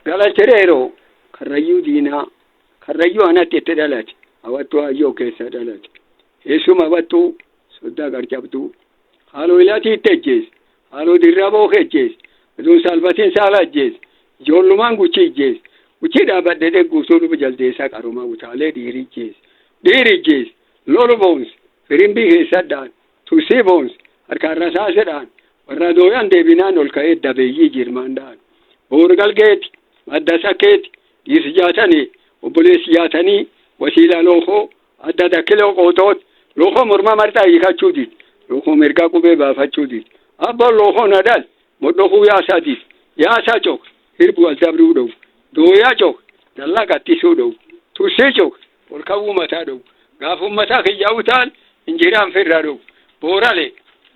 قال تريرو كريو دينا كريو أنا تتدلت أوتو أيو كيسا دلت يسوم أوتو صدا قرجبتو حالو إلاتي تجيز حالو درابو خجيز بدون سالفتين سالات جيز جولمان قوشي جيز وشي دابت دede قوسولو بجلديسا كاروما وطالي ديري جيز لولو بونس فرنبي خيسادان توسي بونس harkaan rasaasedhaan warra dooyan deebinaan ol ka'ee dabeeyyii jirmaandhaan boorgal geeti adda sakkeeti dhiirsi jaatanii obboleessi jaatanii wasiila lookoo adda dakkiloo qootoot lookoo morma marxaa hiikachuutiin lookoo mirgaa qubee baafachuutiin abboon lookoo nadal modhokuu yaasaa cok hirbu aldabruu dhowu dooyaa cok dallaa qattisuu dhowu tursii cok ol ka'uu mataa dhowu gaaf ummataa kiyyaa'u ta'an injiraan firraa dhowu boorale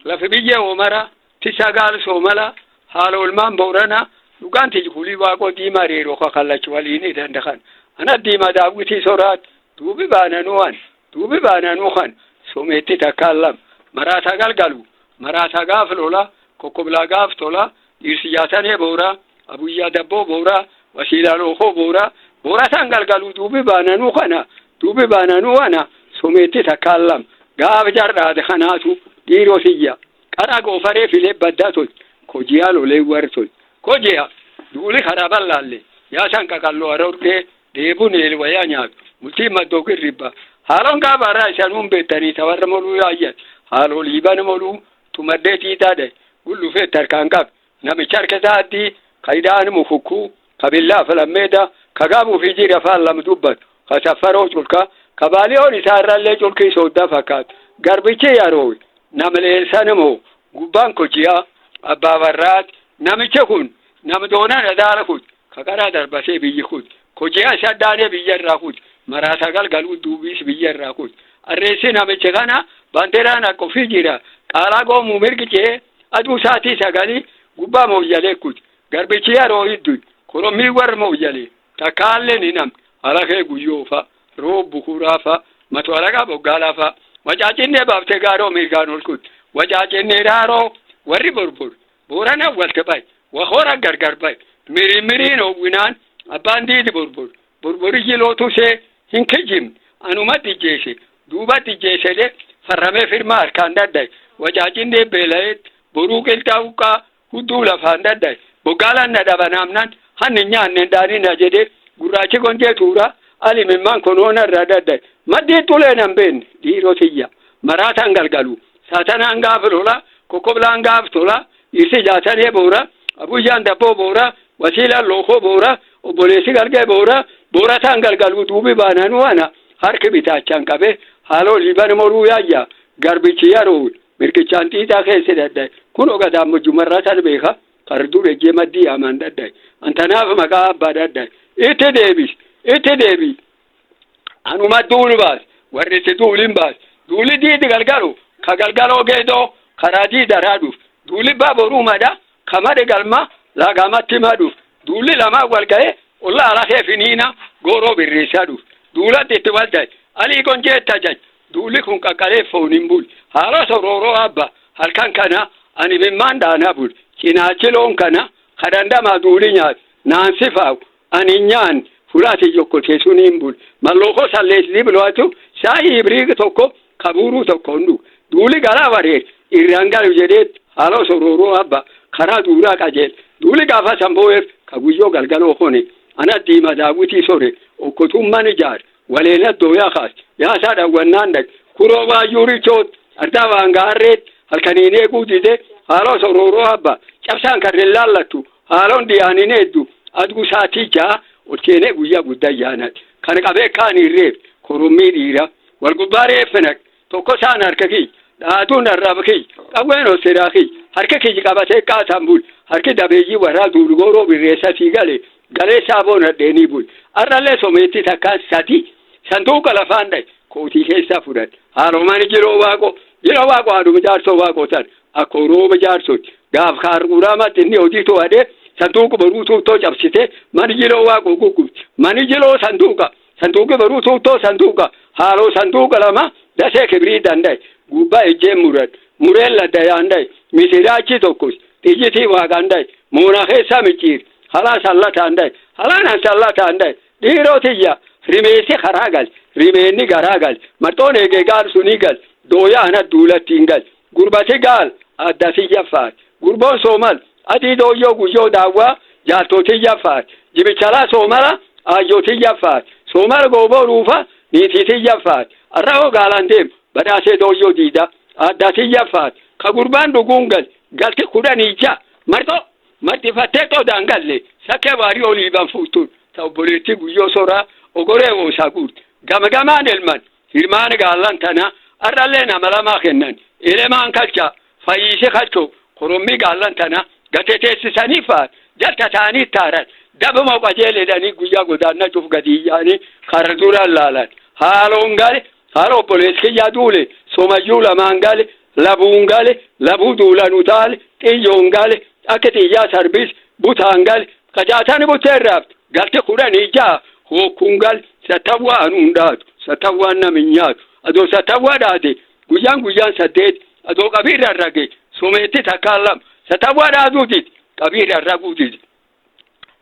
lafi biyya omara tisagal somala haala olmaan boorana dhugaan tijkulii waaqoo diimaa reeroo kakallachi waliin dandakan ana diimaa daawwitii soraat duubi baananuu kan someetti takkaallam maraataa galgalu maraataa gaaf lola kokkoblaa gaaf tola dhiirsi jaatanee boora abuyyaa dabboo boora wasiilaa lookoo boora boorataan galgalu duubi baananuu kana someetti takkaallam gaaf jardhaate kanaatu dhiiroo siyya karaa goofaree filee baddaa tol kojiyaa lolee wartol kojiyaa duuli karaa bal'aalle yaasan qaqalloo aroorgee deebuun eelwayaa nyaatu multiin maddookin ribba haaloon gaabarraa isanuun beektanii tawarra moluu yaayyan haaloo liiban moluu tumaddee tiitaadhe gullufee tarkaan qab namicha harkisaatii kaidaan mufukkuu kabillaa filammeeda kagaabuu fi jira afaan lam dubbatu kasaffaroo culka kabaaliyoon isaarraallee culkii sooddaa fakkaatu garbichi yaroowe namaleessamoo gubbaan kojiyaa abbaa barraat namicha kun nam doonaan adaala kun kaqaraa darbasee biyyi kun kojiyaa isa addaanee biyyarraa kun maraataa galgaluu duubiis biyyarraa kun arreessi namicha kana bandeeraan akkofii jira qaalaa goomuu mirgicee aduu isaatii sagalii gubbaa mooyyalee kun garbichi yaroo hiddu kolommii warra mooyyalee takkaallee ni nam alakee guyyoofa roob bukuraafa matwalaqa boggaalaafa wajaajinnee baaftee gaaroo mirgaan ol kun wajaajinnee raaroo warri borbor boorana walte bay wahoora gargar bay miriin owwinaan abbaan diidi borbori jilootusee hin kijim anuma dijjeese duuba dijjeesede farramee firmaa harkaan dadday wajaajinnee beela'eet boruu qilxaa'uqaa hudduu lafaan dadday boggaalaan na dhabanaamnan hanni nyaanneen daanii na jedhe gurraachi gonjee tuura alimimmaan konoona irraa dadday maddii tulee nan beenne dhiiroo tiyya maraataan galgalu saatanaan gaaf lola kokkoblaan gaaf tola dhiirsi jaatanee boora abuyyaan dabboo boora wasiilaan lookoo boora obboleessi galgee boora boorataan galgalu duubi baananuu ana harki bitaachaan qabe haaloo liiban moruu yaayya garbichi yaroo mirgichaan xiixaa keessa dadday kun ogadaan mojjumarraataan beeka karduu dhejjee maddii amaan dadday antanaaf maqaa abbaa dadday itti deebi anuma duulu baas warri itti duulin baas duuli diidi galgalu ka galgaloo geedoo karaa diidaraa dhuuf duuli baaboruu mada kamade galma laagamatti maduuf duuli lamaa walga'e olla alakee finiina gooroo birreessaa dhuuf duulatti itti walday alii gonjee tajaj duuli kun qaqqalee fooniin bul haala sorooroo abba halkan kana ani mimmaan daanaa bul cinaachi loon kana kadhandamaa duuli nyaat naansi faawu ani nyaan fulaati jokkotee suniin bul mallookoo salleessi biloatu saahii ibriigi tokko kabuuruu tokko hundu duuli galaa wareer irraan galu jedheet haaloo sorooroo abba karaa duuraa qajeel duuli gaafa samboo'eef ka guyyoo galgaloo kone ana diima daawwitii sore okkotummaan ijaar waleena dooyaa kaas yaasaa dhawwannaan dhag kuroo baayyuu richoot ardaa waangaarreet halkaniin eeguu dide haaloo sorooroo abba cabsaan karreen laallattu haaloon dhiyaaniin hedduu adgu saatii jaa olcheenee guyyaa guddaa yaanat kan qabee kaan irreef korommii dhiira wal gubbaa reeffinak tokko saan harka kiyy dhaatuun arraba kiyy qawween hoseraa kiyy harka kiyy qabatee qaataan bul harki dabeeyyii warraa duulgooroo birreessatii galee saaboon hadheenii bul arrallee someetti takkaan sati sanduuqa lafaan dhaye kootii keessaa fudhate haaloomaan jiroo waaqo haadhuma jaarsoo waaqotan akka rooba jaarsoti gaaf kaarquraamatti inni hojii to'adee sanduuqa baruu tuuttoo cabsite mani jiloo waaqoo guggubti mani jiloo sanduuqi baruu tuuttoo sanduuqa haaloo sanduuqa lama dasee kibrii dandaye gubbaa ejjeen mureen laddayaan dhaye misilaachi tokkos xiyyitii waaqaan dhaye moona keessaa micciir خلاص الله تاندي خلاص الله تاندي ديروتيا ريميسي خراغل ريميني غراغل مرتون ايغال سونيغال دويا انا دولتينغال غربتي قال اداسي يفار غربون سومال ادي دويو غيو داوا جاتوتي يفار جبيچلا سومالا ايوتي يفار سومال غوبو روفا نيتي يفار الراو غالانديم بداسي دويو ديدا اداسي يفار كغربان دوغونغال galti kudhanija marti fatteto dangalle sakke bari oli ban futun taw boleti guyo sora ogore o sagut gamagaman elman hirman galantana aralle na malama kennan eleman kalcha fayise kalcho koromi galantana gatete sanifa jalta tani tarat dabu ma bajele dani guya godanna juf gadiyani kardura lalat halongale halo polisi yadule somayula mangale labungale labudula nutal tiyongale akati ya sarbis butangal kajatan buterab galte kudanija hokungal satawa anundat satawa naminyat ado satawa dade guyan sadet ado kabira rage someti takallam satawa dadudit kabira ragudit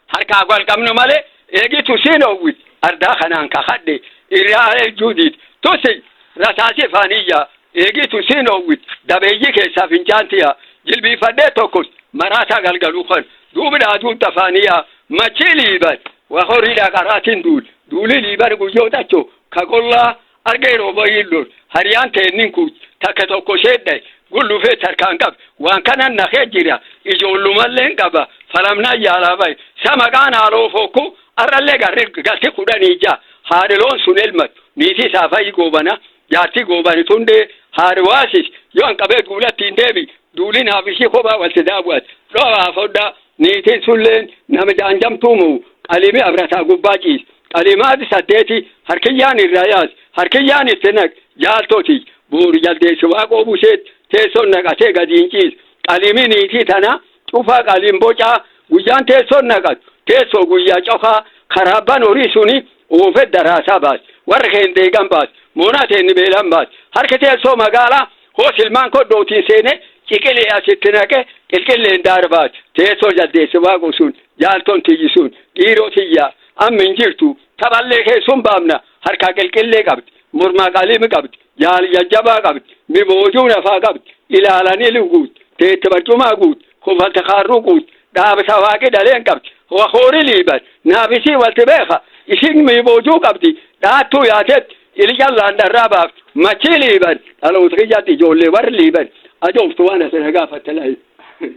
harka gal kamno male egi tusino wit arda khanan ka khadde ira judit tosi rasasi faniya egi tusino wit dabeyi ke safinjantiya jilbi fadde tokos marata galgalu khan dubda dun tafaniya machili bad wa khorida qaratin duli libar gujo tacho kagolla argero bayilur hariyan teninku takato koshedde gullu fe tarkankab wan kanan nakhejira ijollumallen qaba falamna yala bay samagana rofoku aralle garre galti kudanija hadelon sunelmat niti safai gobana jati gobani tunde harwasis yon qabe dulati ndebi dulin habishi koba waltidabwat roa foda niti sullen namajanjam tumu qalimi abrata gubbaqis qalimat sadeti harkiyan irayas harkiyan tenak jaltoti bur jalde shwaqo buset teson nagate gadinchis qalimi niti tana tufa qalim boca guyan teson nagat teso guya choka kharaban orisuni ofe darasa bas warkhende gambas monate ni belambas harkete so magala hosilman ko doti sene cikele asitnake kelkele darbat teso jalde shwaqo sun jalton tijisun girotiya amin jirtu taballe ke sumbamna harka kelkele qabt murma qalim qabt yal yajaba qabt mi bojuna fa qabt ilalani lugut te tabarjuma gut ko faltakharugut dab sawaqi dalen qabt wa khori libat nabisi waltibekha ising mi boju qabdi datu yatet ilijalla ndaraba machili ban alo trijati jolle war liban ajoftu ana senaga fatalai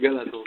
galato